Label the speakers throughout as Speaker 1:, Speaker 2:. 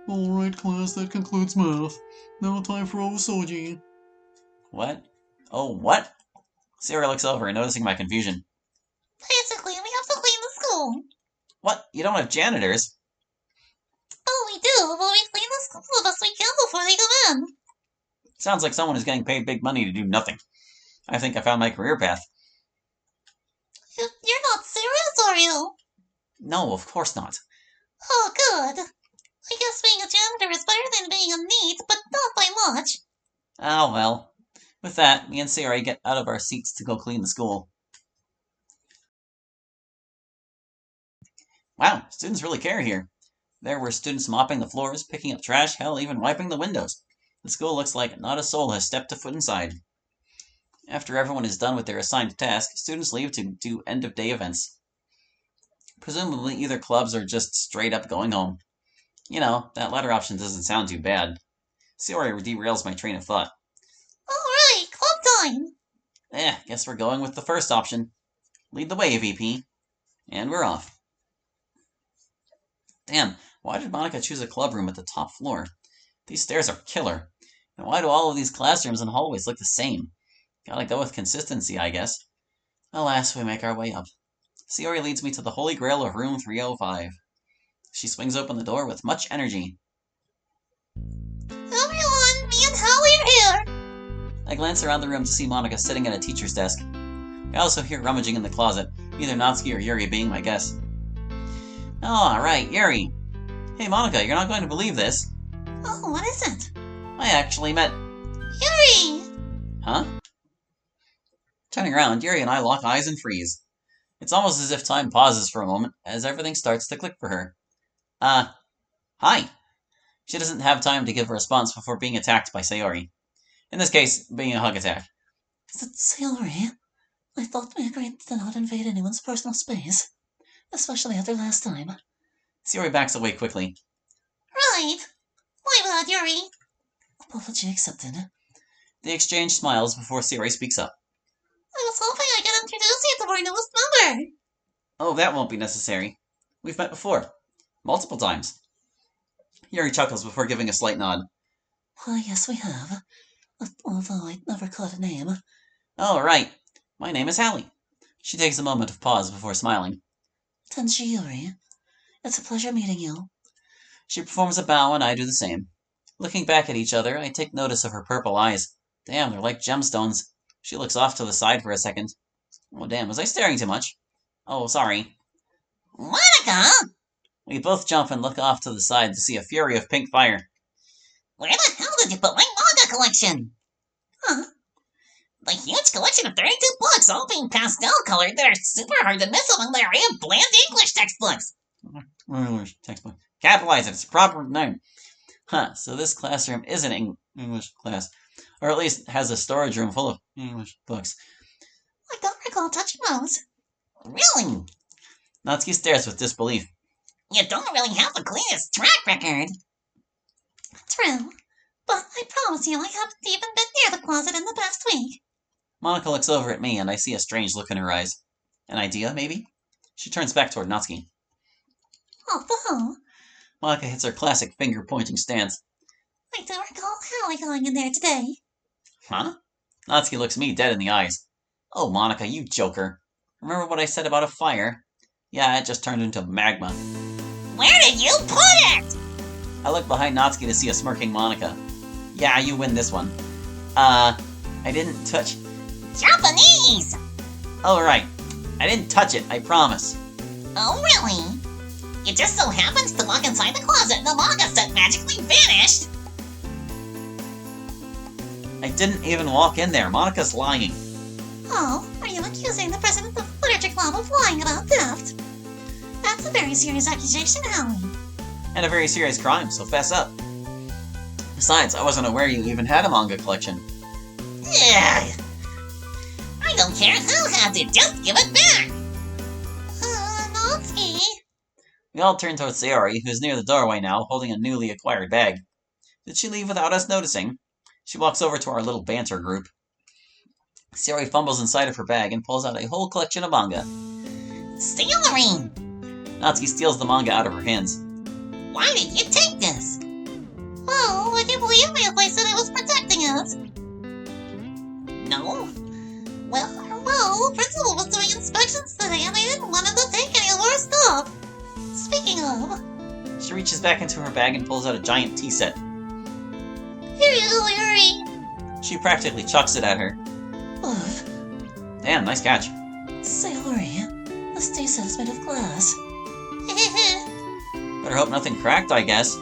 Speaker 1: Alright, class, that concludes math. Now time for Osoji.
Speaker 2: What? Oh, what? Sayori looks over, noticing my confusion.
Speaker 3: Basically, we have to clean the school.
Speaker 2: What? You don't have janitors?
Speaker 3: Oh, we do, but we clean the school the best we can before they come in.
Speaker 2: Sounds like someone is getting paid big money to do nothing. I think I found my career path.
Speaker 3: You're not serious, are you?
Speaker 2: No, of course not.
Speaker 3: Oh, good. I guess being a janitor is better than being a NEET, but not by much.
Speaker 2: Oh, well. With that, me and Sayori get out of our seats to go clean the school. Wow, students really care here. There were students mopping the floors, picking up trash, hell, even wiping the windows. The school looks like not a soul has stepped a foot inside. After everyone is done with their assigned task, students leave to do end-of-day events. Presumably either clubs or just straight up going home. You know, that latter option doesn't sound too bad. Sayori derails my train of thought.
Speaker 3: Alright, club time!
Speaker 2: Guess we're going with the first option. Lead the way, VP. And we're off. Damn, why did Monica choose a club room at the top floor? These stairs are killer. And why do all of these classrooms and hallways look the same? Gotta go with consistency, I guess. Alas, we make our way up. Sayori leads me to the holy grail of room 305. She swings open the door with much energy.
Speaker 3: Everyone, me and Hallie are here!
Speaker 2: I glance around the room to see Monica sitting at a teacher's desk. I also hear rummaging in the closet, either Natsuki or Yuri being my guess. Oh, right, Yuri. Hey, Monica, you're not going to believe this.
Speaker 3: Oh, what is it?
Speaker 2: I actually met...
Speaker 3: Yuri!
Speaker 2: Huh? Turning around, Yuri and I lock eyes and freeze. It's almost as if time pauses for a moment, as everything starts to click for her. Hi. She doesn't have time to give a response before being attacked by Sayori. In this case, being a hug attack.
Speaker 3: Is it Sayori? I thought we agreed to not invade anyone's personal space. Especially after last time.
Speaker 2: Sayori backs away quickly.
Speaker 3: Right. My bad, Yuri. Apology accepted.
Speaker 2: They exchange smiles before Sayori speaks up.
Speaker 3: I was hoping I could introduce you to our newest member.
Speaker 2: Oh, that won't be necessary. We've met before. Multiple times. Yuri chuckles before giving a slight nod.
Speaker 3: Why, yes, we have. Although I never caught a name.
Speaker 2: Oh, right. My name is Hallie. She takes a moment of pause before smiling.
Speaker 3: Tenji Yuri. It's a pleasure meeting you.
Speaker 2: She performs a bow and I do the same. Looking back at each other, I take notice of her purple eyes. Damn, they're like gemstones. She looks off to the side for a second. Oh, damn, was I staring too much? Oh, sorry.
Speaker 3: Monica!
Speaker 2: We both jump and look off to the side to see a fury of pink fire.
Speaker 3: Where the hell did you put my manga collection? Huh? The huge collection of 32 books, all being pastel colored, that are super hard to miss among the array of bland English textbooks.
Speaker 2: English textbook. Capitalize it, it's a proper name. Huh, so this classroom is an English class. Or at least has a storage room full of English books.
Speaker 3: I don't recall touching those. Really?
Speaker 2: Natsuki stares with disbelief.
Speaker 3: You don't really have the cleanest track record. True, but I promise you I haven't even been near the closet in the past week.
Speaker 2: Monica looks over at me and I see a strange look in her eyes. An idea, maybe? She turns back toward Natsuki.
Speaker 3: Although,
Speaker 2: Monica hits her classic finger-pointing stance.
Speaker 3: I do recall Hallie going in there today.
Speaker 2: Huh? Natsuki looks me dead in the eyes. Oh, Monica, you joker. Remember what I said about a fire? Yeah, it just turned into magma.
Speaker 3: Where did you put it?
Speaker 2: I look behind Natsuki to see a smirking Monica. Yeah, you win this one. I didn't touch...
Speaker 3: Japanese!
Speaker 2: Oh, right. I didn't touch it, I promise.
Speaker 3: Oh, really? It just so happens to walk inside the closet and the manga set magically vanished.
Speaker 2: I didn't even walk in there. Monica's lying.
Speaker 3: Oh, are you accusing the president of the Literature Club of lying about theft? That's a very serious accusation, Hallie.
Speaker 2: And a very serious crime, so fess up. Besides, I wasn't aware you even had a manga collection.
Speaker 3: Ugh. I don't care who has it, just give it back! Natsuki.
Speaker 2: We all turn towards Sayori, who's near the doorway now, holding a newly acquired bag. Did she leave without us noticing? She walks over to our little banter group. Sayori fumbles inside of her bag and pulls out a whole collection of manga.
Speaker 3: Sayori!
Speaker 2: Natsuki steals the manga out of her hands.
Speaker 3: Why did you take this? believe me if I said I was protecting it. No? Well, Principal was doing inspections today and I didn't want him to take any of our stuff. Speaking of...
Speaker 2: She reaches back into her bag and pulls out a giant tea set.
Speaker 3: Here you go, Yuri.
Speaker 2: She practically chucks it at her.
Speaker 3: Oof.
Speaker 2: Damn, nice catch.
Speaker 3: Say, Yuri, this tea set is made of glass.
Speaker 2: Better hope nothing cracked, I guess.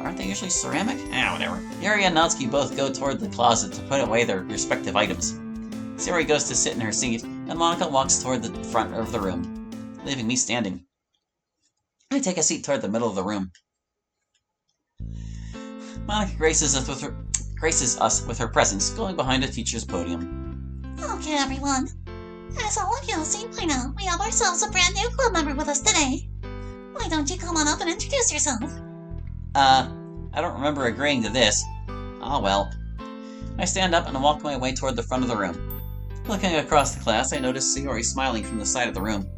Speaker 2: Aren't they usually ceramic? Whatever. Yuri and Natsuki both go toward the closet to put away their respective items. Sayori goes to sit in her seat, and Monika walks toward the front of the room, leaving me standing. I take a seat toward the middle of the room. Monika graces us with her presence, going behind a teacher's podium.
Speaker 3: Okay, everyone. As all of you have seen by now, we have ourselves a brand new club member with us today. Why don't you come on up and introduce yourself?
Speaker 2: I don't remember agreeing to this. Ah, well. I stand up and walk my way toward the front of the room. Looking across the class, I notice Sayori smiling from the side of the room.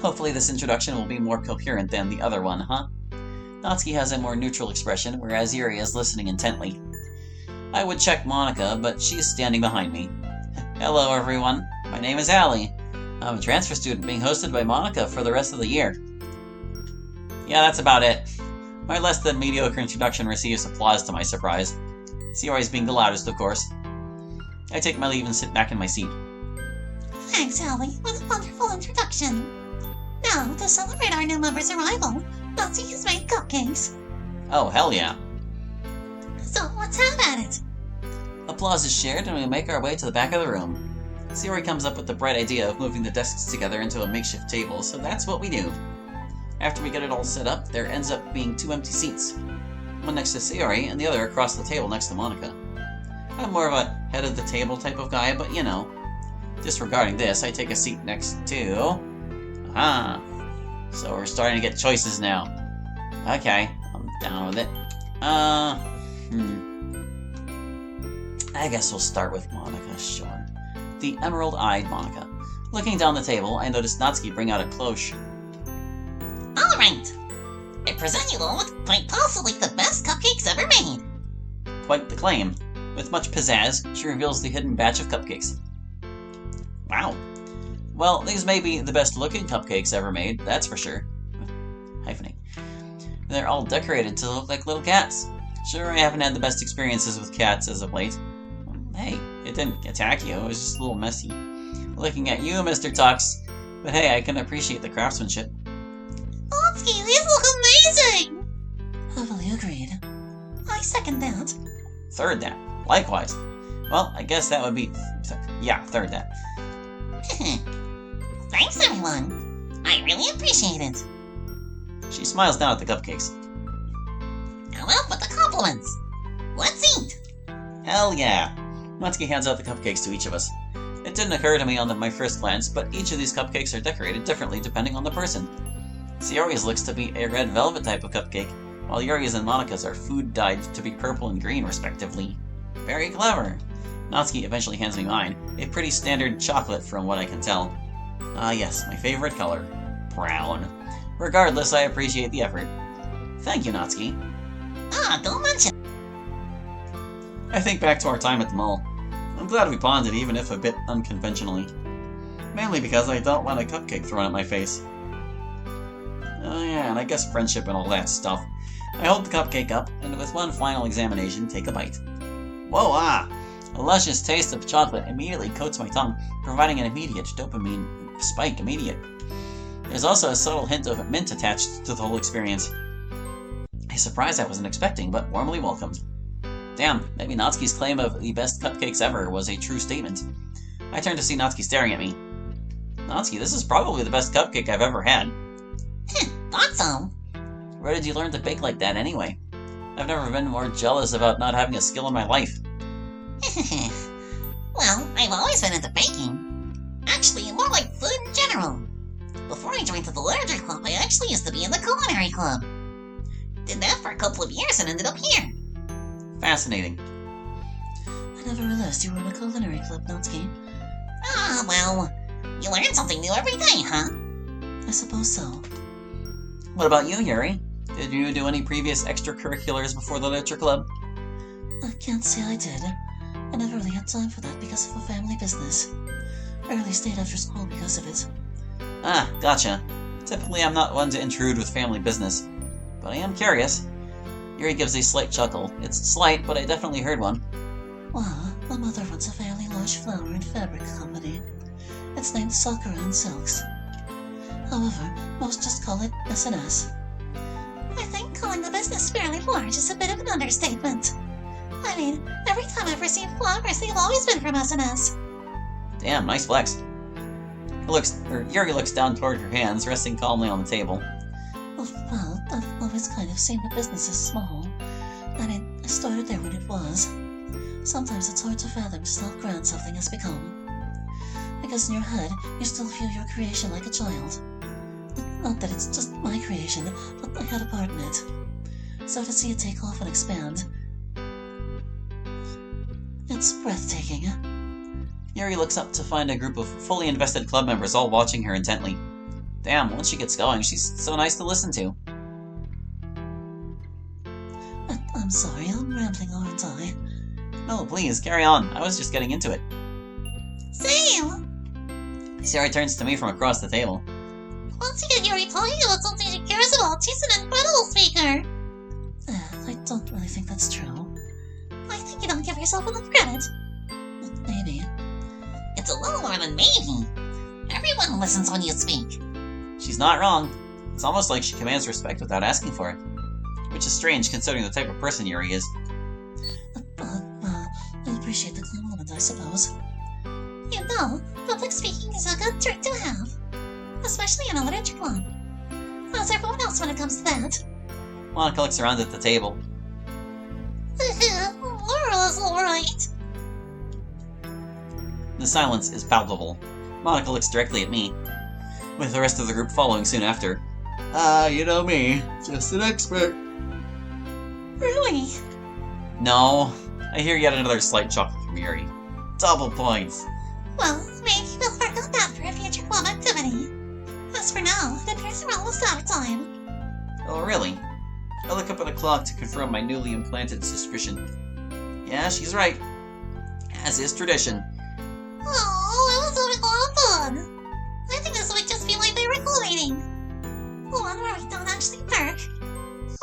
Speaker 2: Hopefully this introduction will be more coherent than the other one, huh? Natsuki has a more neutral expression, whereas Yuri is listening intently. I would check Monika, but she's standing behind me. Hello, everyone. My name is Allie. I'm a transfer student being hosted by Monika for the rest of the year. Yeah, that's about it. My less than mediocre introduction receives applause to my surprise. Sayori's being the loudest, of course. I take my leave and sit back in my seat.
Speaker 3: Thanks, Allie. What a wonderful introduction. Now, to celebrate our new member's arrival, Natsuki has made cupcakes.
Speaker 2: Oh, hell yeah.
Speaker 3: So, let's have at it.
Speaker 2: Applause is shared and we make our way to the back of the room. Sayori comes up with the bright idea of moving the desks together into a makeshift table, so that's what we do. After we get it all set up, there ends up being 2 empty seats. One next to Sayori and the other across the table next to Monika. I'm more of a head-of-the-table type of guy, but you know. Disregarding this, I take a seat next to... Aha! So we're starting to get choices now. Okay, I'm down with it. I guess we'll start with Monika, sure. The emerald-eyed Monika. Looking down the table, I notice Natsuki bring out a cloche.
Speaker 3: Alright! I present you all with quite possibly the best cupcakes ever made!
Speaker 2: Quite the claim. With much pizzazz, she reveals the hidden batch of cupcakes. Wow. Well, these may be the best looking cupcakes ever made, that's for sure. Hyphenate. They're all decorated to look like little cats. Sure, I haven't had the best experiences with cats as of late. Hey, it didn't attack you, it was just a little messy. Looking at you, Mr. Tux. But hey, I can appreciate the craftsmanship.
Speaker 3: Natsuki, these look amazing! Heavily agreed. I second that.
Speaker 2: Third that. Likewise. Well, I guess that would be... yeah, third that.
Speaker 3: Thanks, everyone. I really appreciate it.
Speaker 2: She smiles down at the cupcakes.
Speaker 3: How about with the compliments? Let's eat!
Speaker 2: Hell yeah! Natsuki hands out the cupcakes to each of us. It didn't occur to me on my first glance, but each of these cupcakes are decorated differently depending on the person. Sayori's looks to be a red velvet type of cupcake, while Yuri's and Monika's are food dyed to be purple and green respectively. Very clever! Natsuki eventually hands me mine, a pretty standard chocolate from what I can tell. Ah yes, my favorite color. Brown. Regardless, I appreciate the effort. Thank you, Natsuki.
Speaker 3: Don't mention.
Speaker 2: I think back to our time at the mall. I'm glad we bonded, even if a bit unconventionally. Mainly because I don't want a cupcake thrown at my face. Oh yeah, and I guess friendship and all that stuff. I hold the cupcake up, and with one final examination, take a bite. Whoa, ah! A luscious taste of chocolate immediately coats my tongue, providing an immediate dopamine spike immediate. There's also a subtle hint of mint attached to the whole experience. A surprise I wasn't expecting, but warmly welcomed. Damn, maybe Natsuki's claim of the best cupcakes ever was a true statement. I turn to see Natsuki staring at me. Natsuki, this is probably the best cupcake I've ever had.
Speaker 3: Thought so.
Speaker 2: Where did you learn to bake like that anyway? I've never been more jealous about not having a skill in my life.
Speaker 3: Well, I've always been into baking. Actually, more like food in general. Before I joined the literature club, I actually used to be in the culinary club. Did that for a couple of years and ended up here.
Speaker 2: Fascinating.
Speaker 3: I never realized you were in a culinary club, Natsuki. Well, you learn something new every day, huh? I suppose so.
Speaker 2: What about you, Yuri? Did you do any previous extracurriculars before the literature club?
Speaker 4: I can't say I did. I never really had time for that because of a family business. Rarely stayed after school because of it.
Speaker 2: Ah, gotcha. Typically, I'm not one to intrude with family business, but I am curious. Yuri gives a slight chuckle. It's slight, but I definitely heard one.
Speaker 4: Well, my mother runs a fairly large flower and fabric company. It's named Sakura and Silks. However, most just call it S&S.
Speaker 3: I think calling the business fairly large is a bit of an understatement. I mean, every time I've received flowers, they've always been from S&S.
Speaker 2: Damn, nice flex. Yuri looks down toward her hands, resting calmly on the table.
Speaker 4: Well, I've always kind of seen the business as small. I mean, I started there when it was. Sometimes it's hard to fathom just how grand something has become. Because in your head, you still feel your creation like a child. Not that it's just my creation, but I had a part in it. So to see it take off and expand, it's breathtaking.
Speaker 2: Yuri looks up to find a group of fully invested club members all watching her intently. Damn, once she gets going, she's so nice to listen to.
Speaker 4: I'm sorry, I'm rambling, aren't I?
Speaker 2: No, please, carry on. I was just getting into it.
Speaker 3: Sam!
Speaker 2: Yuri turns to me from across the table.
Speaker 3: Once you get Yuri talking about something she cares about, she's an incredible speaker!
Speaker 4: I don't really think that's true.
Speaker 3: I think you don't give yourself enough credit.
Speaker 4: Maybe.
Speaker 3: It's a little more than maybe. Everyone listens when you speak.
Speaker 2: She's not wrong. It's almost like she commands respect without asking for it. Which is strange considering the type of person Yuri is.
Speaker 4: I appreciate the compliment, I suppose.
Speaker 3: You know, public speaking is a good trick to have. Especially in a literature club. How's everyone else when it comes to that?
Speaker 2: Monica looks around at the table.
Speaker 3: Laura's alright.
Speaker 2: The silence is palpable. Monica looks directly at me, with the rest of the group following soon after.
Speaker 1: You know me. Just an expert.
Speaker 3: Really?
Speaker 2: No. I hear yet another slight chuckle from Yuri. Double points.
Speaker 3: Well, maybe we'll forget that for a future club activity. As for now, it appears we're almost out of time.
Speaker 2: Oh, really? I look up at the clock to confirm my newly implanted suspicion. Yeah, she's right. As is tradition.
Speaker 3: Oh, I was having a lot of fun. I think this might just be my favorite club meeting. One where we don't actually perk.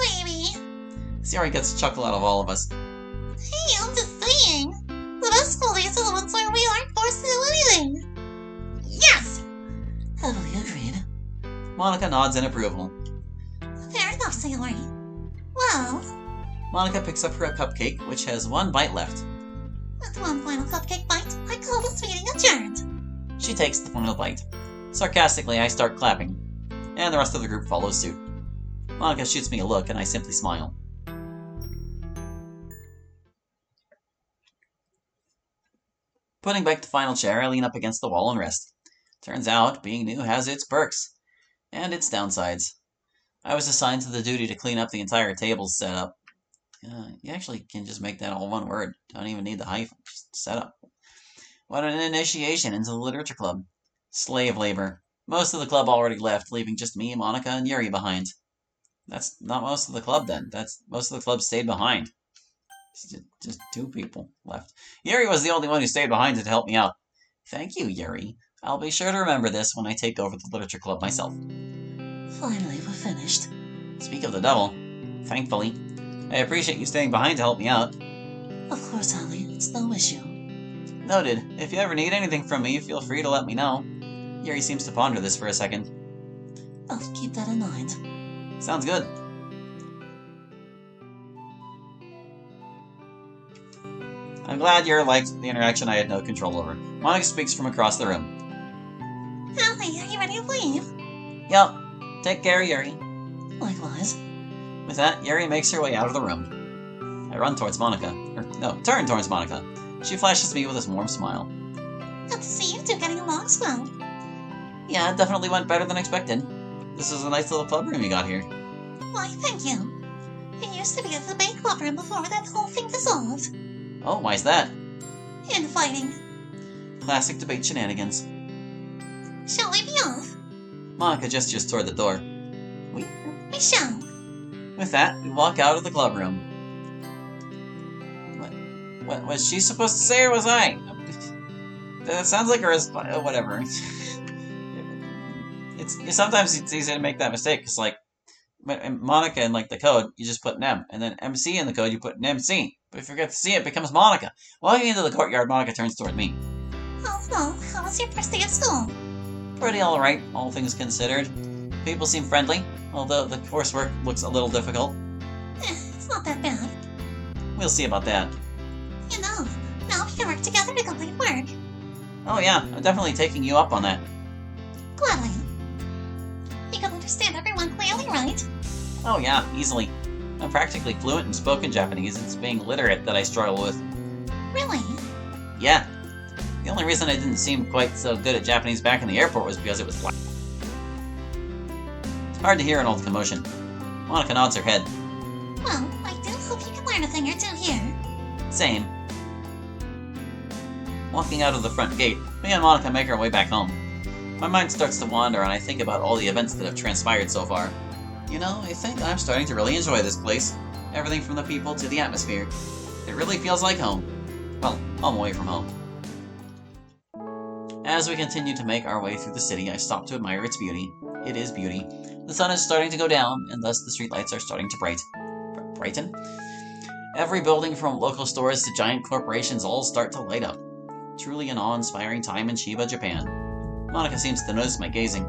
Speaker 3: Maybe.
Speaker 2: Yuri gets a chuckle out of all of us.
Speaker 3: Hey, I'm just saying. The best school days are the ones where we aren't forced to do anything. Yes!
Speaker 4: Heavily agreed.
Speaker 2: Monica nods in approval.
Speaker 3: Fair enough, Sailor. Well,
Speaker 2: Monica picks up her cupcake, which has one bite left.
Speaker 3: with one final cupcake bite, I call this meeting adjourned.
Speaker 2: She takes the final bite. Sarcastically, I start clapping, and the rest of the group follows suit. Monica shoots me a look, and I simply smile. Putting back the final chair, I lean up against the wall and rest. Turns out, being new has its perks, and its downsides. I was assigned to the duty to clean up the entire table setup. You actually can just make that all one word. Don't even need the hyphen. Just setup. What an initiation into the literature club. Slave labor. Most of the club already left, leaving just me, Monica, and Yuri behind. That's not most of the club then. Most of the club stayed behind. Just two people left. Yuri was the only one who stayed behind to help me out. Thank you, Yuri. I'll be sure to remember this when I take over the literature club myself.
Speaker 4: Finally, we're finished.
Speaker 2: Speak of the devil, thankfully, I appreciate you staying behind to help me out.
Speaker 4: Of course, Hallie, it's no issue.
Speaker 2: Noted. If you ever need anything from me, feel free to let me know. Yuri seems to ponder this for a second.
Speaker 4: I'll keep that in mind.
Speaker 2: Sounds good. I'm glad Yuri liked the interaction I had no control over. Monica speaks from across the room.
Speaker 3: Allie, are you ready to leave?
Speaker 2: Yup. Take care, Yuri.
Speaker 4: Likewise.
Speaker 2: With that, Yuri makes her way out of the room. I run towards Monica. Turn towards Monica. She flashes me with a warm smile.
Speaker 3: Good to see you two getting along swell.
Speaker 2: Yeah, it definitely went better than expected. This is a nice little club room you got here.
Speaker 3: Why, thank you. It used to be a debate club room before that whole thing dissolved.
Speaker 2: Oh, why's that?
Speaker 3: Infighting.
Speaker 2: Classic debate shenanigans.
Speaker 3: Shall we be off?
Speaker 2: Monica gestures toward the door.
Speaker 3: We shall.
Speaker 2: With that, we walk out of the club room. What was she supposed to say, or was I? That sounds like her. Whatever. Sometimes it's easy to make that mistake. It's like Monica in like the code, you just put an M, and then MC in the code, you put an MC. But if you forget to see it becomes Monica. Walking into the courtyard, Monica turns toward me.
Speaker 4: Oh, well, how was your first day at school?
Speaker 2: Pretty alright, all things considered. People seem friendly, although the coursework looks a little difficult.
Speaker 4: It's not that bad.
Speaker 2: We'll see about that.
Speaker 4: You know, now we can work together to complete work.
Speaker 2: Oh yeah, I'm definitely taking you up on that.
Speaker 4: Gladly. You can understand everyone clearly, right?
Speaker 2: Oh yeah, easily. I'm practically fluent in spoken Japanese. It's being literate that I struggle with.
Speaker 4: Really?
Speaker 2: Yeah. The only reason I didn't seem quite so good at Japanese back in the airport was because it was loud. It's hard to hear in all the commotion. Monica nods her head.
Speaker 4: Well, I do hope you can learn a thing or two here.
Speaker 2: Same. Walking out of the front gate, me and Monica make our way back home. My mind starts to wander and I think about all the events that have transpired so far. You know, I think I'm starting to really enjoy this place. Everything from the people to the atmosphere. It really feels like home. Well, home away from home. As we continue to make our way through the city, I stop to admire its beauty. It is beauty. The sun is starting to go down, and thus the streetlights are starting to brighten. Every building from local stores to giant corporations all start to light up. Truly an awe-inspiring time in Chiba, Japan. Monica seems to notice my gazing.